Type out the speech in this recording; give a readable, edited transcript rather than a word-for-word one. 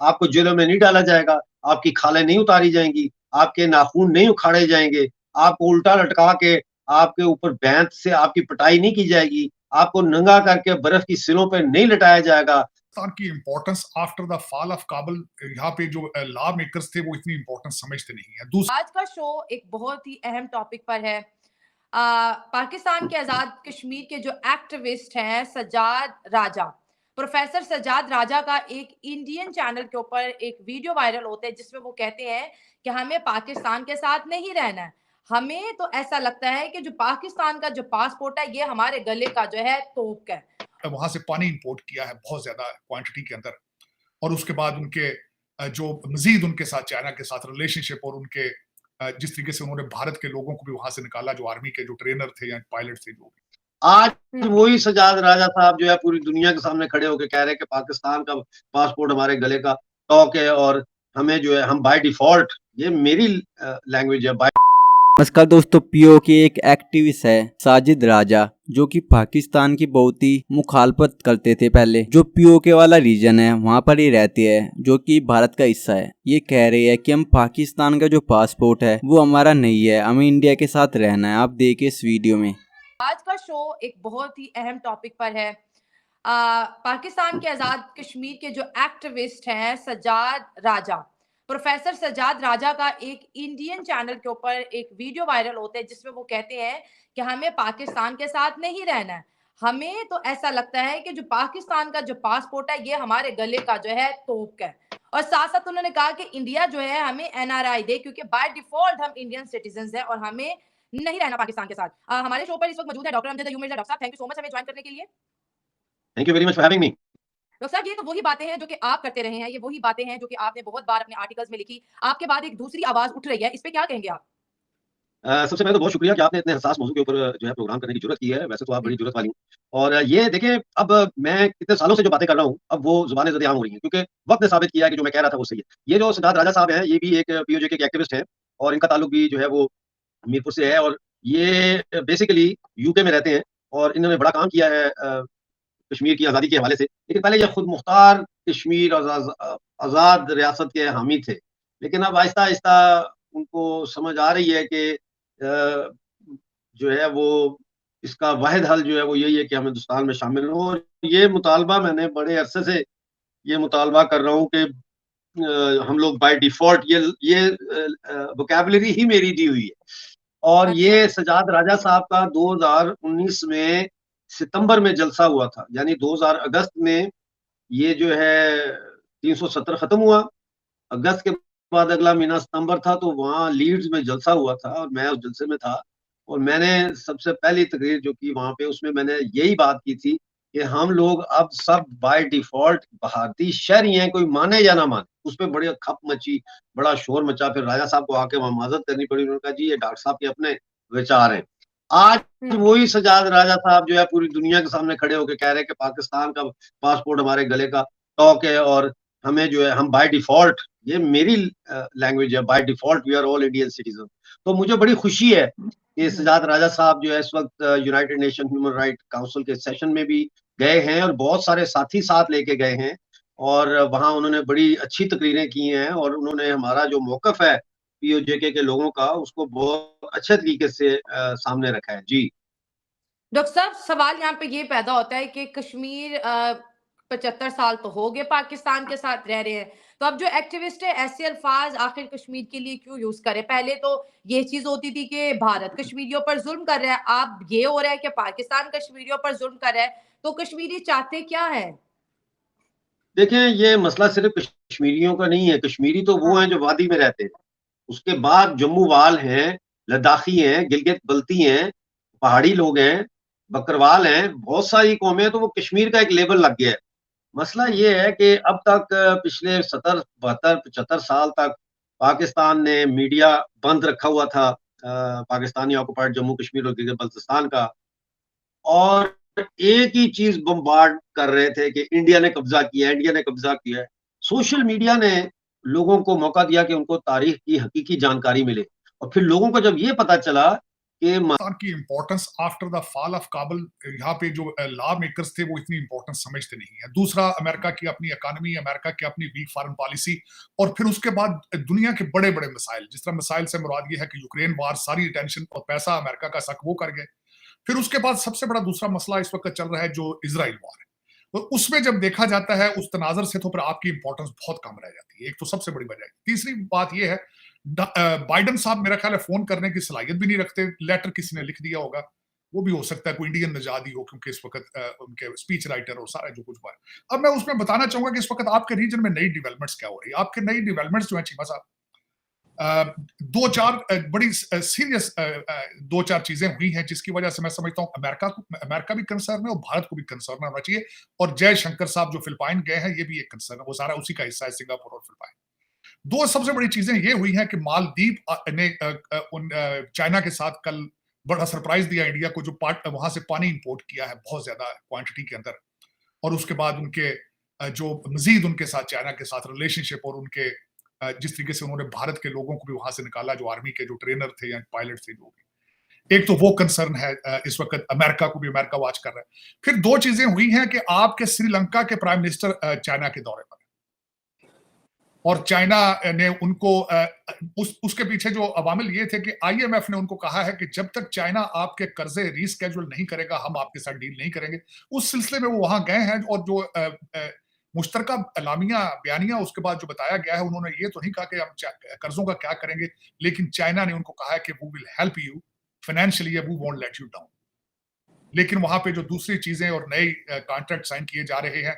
आपको जेलों में नहीं डाला जाएगा, आपकी खालें नहीं उतारी जाएंगी, आपके नाखून नहीं उखाड़े जाएंगे, आपको उल्टा लटका के आपके ऊपर बैंत से आपकी पिटाई नहीं की जाएगी, आपको नंगा करके बर्फ की सिलों पर नहीं लटाया जाएगा। पाकिस्तान की importance after the fall of Kabul, यहाँ पे जो लॉ मेकर्स थे वो इतनी इम्पोर्टेंस समझते नहीं है। आज का शो एक बहुत ही अहम टॉपिक पर है। पाकिस्तान के आज़ाद कश्मीर के जो एक्टिविस्ट हैं सज्जाद राजा, प्रोफेसर सज्जाद राजा का एक इंडियन चैनल के ऊपर एक वीडियो वायरल होता है जिसमें वो कहते हैं कि हमें पाकिस्तान के साथ नहीं रहना है। हमें तो ऐसा लगता है कि जो पाकिस्तान का जो पासपोर्ट है ये हमारे गले का जो है तोप है। वहां से पानी इंपोर्ट किया है बहुत ज्यादा क्वांटिटी के अंदर, और उसके बाद उनके जो मजीद उनके साथ चाइना के साथ रिलेशनशिप, और उनके जिस तरीके से उन्होंने भारत के लोगों को भी वहां से निकाला, जो आर्मी के जो ट्रेनर थे या पायलट थे जो भी। आज वही सज्जाद राजा साहब जो है पूरी दुनिया के सामने खड़े होकर कह रहे हैं कि पाकिस्तान का पासपोर्ट हमारे गले का टॉक है और हमें जो है हम बाय डिफॉल्ट, ये मेरी लैंग्वेज है, बाय। नमस्कार दोस्तों, पीओ के एक एक्टिविस्ट है साजिद राजा, जो कि पाकिस्तान की बहुत ही मुखालफत करते थे पहले। जो पीओके वाला रीजन है वहाँ पर ही रहते हैं, जो कि भारत का हिस्सा है। ये कह रहे हैं कि हम पाकिस्तान का जो पासपोर्ट है वो हमारा नहीं है, हमें इंडिया के साथ रहना है। आप देखिए इस वीडियो में। आज का शो एक बहुत ही अहम टॉपिक पर है। पाकिस्तान के आज़ाद कश्मीर के जो एक्टिविस्ट हैं सज्जाद राजा, प्रोफेसर सज्जाद राजा का एक इंडियन चैनल के ऊपर एक वीडियो वायरल होता है जिसमें वो कहते हैं कि हमें पाकिस्तान के साथ नहीं रहना है। हमें तो ऐसा लगता है कि जो पाकिस्तान का जो पासपोर्ट है ये हमारे गले का जो है तोप है। और साथ साथ उन्होंने कहा कि इंडिया जो है हमें एनआरआई दे, क्योंकि बाय डिफॉल्ट हम इंडियन सिटीजन हैं और हमें नहीं रहना पाकिस्तान के साथ। हमारे शो पर इस वक्त मौजूद है डॉक्टर अमजद अयूब मिर्जा। डॉक्टर साहब, थैंक यू सो मच हमें ज्वाइन करने के लिए। Thank you very much for having me. Doctor साहब, ये तो वही बातें हैं जो कि आप करते रहे हैं, ये वही बातें हैं जो कि आपने बहुत बार अपने आर्टिकल्स में लिखी। आपके बाद एक दूसरी आवाज उठ रही है, इस पे क्या कहेंगे आप? सबसे पहले तो बहुत शुक्रिया कि आपने इतने हसास मौजू के ऊपर जो है प्रोग्राम करने की जरूरत की है। वैसे तो आप बड़ी जरूरत वाली हैं। और ये देखिए, अब मैं कितने सालों से जो बातें कर रहा हूँ अब वो जुबान ज़द-ए-आम हो रही हैं, क्योंकि वक्त ने साबित किया है कि जो मैं कह रहा था वो सही है। ये जो सज्जाद राजा साहब हैं, ये भी एक पीओजे के एक्टिविस्ट हैं और इनका ताल्लुक भी जो है वो मीरपुर से है। और ये बेसिकली यूके में रहते हैं और इन्होंने बड़ा काम किया है कश्मीर की आज़ादी के हवाले से। लेकिन पहले ये खुद मुख्तार कश्मीर और आज़ाद रियासत के हामी थे। लेकिन अब आहिस्ता आहिस्ता उनको समझ आ रही है कि जो है वो इसका वाहिद हल जो है वो यही है कि हम हिंदुस्तान में शामिल हों। और ये मुतालबा मैंने बड़े अरसे से ये मुतालबा कर रहा हूँ कि हम लोग बाय डिफॉल्ट ये वोकैबुलरी ही मेरी दी हुई है। और ये सज्जाद राजा साहब का 2019 में सितंबर में जलसा हुआ था, यानी 2000 अगस्त में ये जो है 370 खत्म हुआ। अगस्त के बाद अगला महीना सितंबर था, तो वहाँ लीड्स में जलसा हुआ था और मैं उस जलसे में था। और मैंने सबसे पहली तकरीर जो की वहाँ पे, उसमें मैंने यही बात की थी कि हम लोग अब सब बाय डिफॉल्ट भारतीय शहरी हैं, कोई माने या ना माने। उस पर बड़ी खप मची, बड़ा शोर मचा। फिर राजा साहब को आके वहाँ माजरत करनी पड़ी। उन्होंने कहा जी ये डॉक्टर साहब के अपने विचार हैं। आज वही सज्जाद राजा साहब जो है पूरी दुनिया के सामने खड़े होकर कह रहे हैं कि पाकिस्तान का पासपोर्ट हमारे गले का टॉक है और हमें जो है हम बाय डिफॉल्ट, ये मेरी लैंग्वेज है, by default we are all Indian citizen. तो मुझे बड़ी खुशी है कि सज्जाद राजा साहब जो है इस वक्त United nation human right council के सेशन में भी गए हैं और बहुत सारे साथी साथ लेके गए हैं। और वहाँ उन्होंने बड़ी अच्छी तकरीरें की हैं और उन्होंने हमारा जो मौकफ है पीओजेके के लोगों का, उसको बहुत अच्छे तरीके से सामने रखा है। जी डॉक्टर साहब, सवाल यहाँ पे ये पैदा होता है कि कश्मीर 75 साल तो हो गए पाकिस्तान के साथ रह रहे हैं, तो अब जो एक्टिविस्ट है ऐसे अल्फाज आखिर कश्मीर के लिए क्यों यूज करें? पहले तो ये चीज होती थी कि भारत कश्मीरियों पर जुल्म कर रहा है, अब ये हो रहा है कि पाकिस्तान कश्मीरियों पर जुल्म कर रहा है, तो कश्मीरी चाहते क्या है? देखें, ये मसला सिर्फ कश्मीरियों का नहीं है। कश्मीरी तो वो हैं जो वादी में रहते हैं, उसके बाद जम्मू वाल हैं, लद्दाखी हैं, गिलगित बल्ती हैं, पहाड़ी लोग हैं, बकरवाल हैं, बहुत सारी कौमें हैं। तो वो कश्मीर का एक लेबल लग गया है। मसला ये है कि अब तक पिछले 70 72 75 साल तक पाकिस्तान ने मीडिया बंद रखा हुआ था, पाकिस्तानी ऑक्युपाइड जम्मू कश्मीर और गिलगित बल्तिस्तान का। और एक ही चीज बम्बार्ड कर रहे थे कि इंडिया ने कब्जा किया है, इंडिया ने कब्जा किया है। सोशल मीडिया ने लोगों को मौका दिया कि उनको तारीख की हकीकी जानकारी मिले। और फिर लोगों को जब ये पता चला कि पाकिस्तान की importance after the fall of Kabul, यहाँ पे जो लॉ मेकर्स थे वो इतनी इंपॉर्टेंस समझते नहीं है। दूसरा, अमेरिका की अपनी इकोनॉमी, अमेरिका की अपनी वीक फॉरेन पॉलिसी, और फिर उसके बाद दुनिया के बड़े बड़े मसाइल, जिस तरह मसाइल से मुराद ये है कि यूक्रेन वार, सारी अटेंशन और पैसा अमेरिका का सक वो कर गए। फिर उसके बाद सबसे बड़ा दूसरा मसला इस वक्त चल रहा है जो इजराइल वार है, तो उसमें जब देखा जाता है उस तनाजर से, तो फिर आपकी इंपॉर्टेंस बहुत कम रह जाती है। एक तो सबसे बड़ी वजह है। तीसरी बात यह है, बाइडन साहब मेरा ख्याल है फोन करने की सलाहियत भी नहीं रखते, लेटर किसी ने लिख दिया होगा, वो भी हो सकता है कोई इंडियन नजादी हो, क्योंकि इस वक्त उनके स्पीच राइटर और सारा जो कुछ हुआ है। अब मैं उसमें बताना चाहूंगा कि इस वक्त आपके रीजन में नई डेवलपमेंट्स क्या हो रही है। आपके नई डेवलपमेंट्स जो है चीमा साहब, दो चार बड़ी सीरियस दो चार चीजें हुई हैं जिसकी वजह से मैं समझता हूं अमेरिका भी कंसर्न है और भारत को भी कंसर्न होना चाहिए। और जयशंकर साहब जो फिलिपाइन गए हैं, ये भी एक कंसर्न है, वो सारा उसी का हिस्सा है, सिंगापुर और फिलिपाइन। दो सबसे बड़ी चीजें ये हुई हैं कि मालदीव ने चाइना के साथ कल बड़ा सरप्राइज दिया इंडिया को, जो वहां से पानी इंपोर्ट किया है बहुत ज्यादा क्वांटिटी के अंदर, और उसके बाद उनके जो मजीद उनके साथ चाइना के साथ रिलेशनशिप, और उनके जिस तरीके से उन्होंने भारत के लोगों को भी वहां से निकाला, जो आर्मी के जो ट्रेनर थे या पायलट थे, जो भी, एक तो वो कंसर्न है इस वक्त अमेरिका को भी, अमेरिका वॉच कर रहा है। फिर दो चीजें हुई हैं कि आपके श्रीलंका के प्राइम मिनिस्टर चाइना के दौरे पर, और चाइना ने उनको उसके पीछे जो अवामिल ये थे कि आईएमएफ ने उनको कहा है कि जब तक चाइना आपके कर्जे रीस्केड्यूल नहीं करेगा, हम आपके साथ डील नहीं करेंगे। उस सिलसिले में वो वहां गए हैं, और जो मुश्तरका एलामिया बयानिया उसके बाद जो बताया गया है, उन्होंने ये तो नहीं कहा कि हम कर्जों का क्या करेंगे, लेकिन चाइना ने उनको कहा है कि we will help you financially, we won't let you down. लेकिन वहां पे जो दूसरी चीजें और नए कॉन्ट्रैक्ट साइन किए जा रहे हैं,